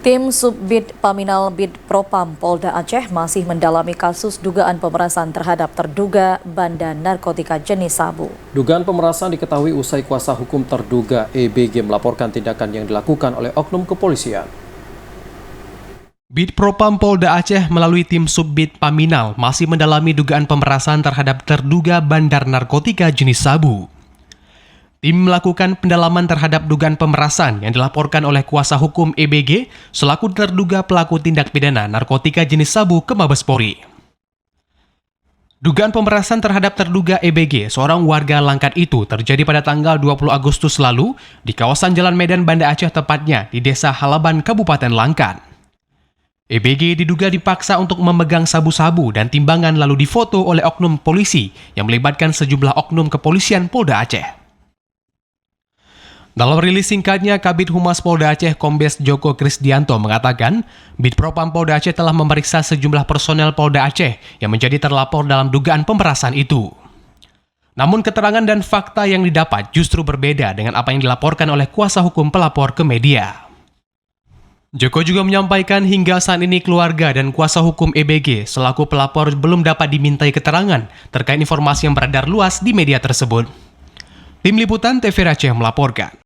Tim Subbid Paminal Bid Propam Polda Aceh masih mendalami kasus dugaan pemerasan terhadap terduga banda narkotika jenis sabu. Dugaan pemerasan diketahui usai kuasa hukum terduga EBG melaporkan tindakan yang dilakukan oleh oknum kepolisian. Bid Propam Polda Aceh melalui tim Subbid Paminal masih mendalami dugaan pemerasan terhadap terduga bandar narkotika jenis sabu. Tim melakukan pendalaman terhadap dugaan pemerasan yang dilaporkan oleh kuasa hukum EBG selaku terduga pelaku tindak pidana narkotika jenis sabu ke Mabes Polri. Dugaan pemerasan terhadap terduga EBG, seorang warga Langkat itu, terjadi pada tanggal 20 Agustus lalu di kawasan Jalan Medan, Banda Aceh, tepatnya di Desa Halaban, Kabupaten Langkat. EBG diduga dipaksa untuk memegang sabu-sabu dan timbangan lalu difoto oleh oknum polisi yang melibatkan sejumlah oknum kepolisian Polda Aceh. Dalam rilis singkatnya, Kabid Humas Polda Aceh Kombes Joko Krisdianto mengatakan, Bid Propam Polda Aceh telah memeriksa sejumlah personel Polda Aceh yang menjadi terlapor dalam dugaan pemerasan itu. Namun keterangan dan fakta yang didapat justru berbeda dengan apa yang dilaporkan oleh kuasa hukum pelapor ke media. Joko juga menyampaikan hingga saat ini keluarga dan kuasa hukum EBG selaku pelapor belum dapat dimintai keterangan terkait informasi yang beredar luas di media tersebut. Tim Liputan TV Aceh melaporkan.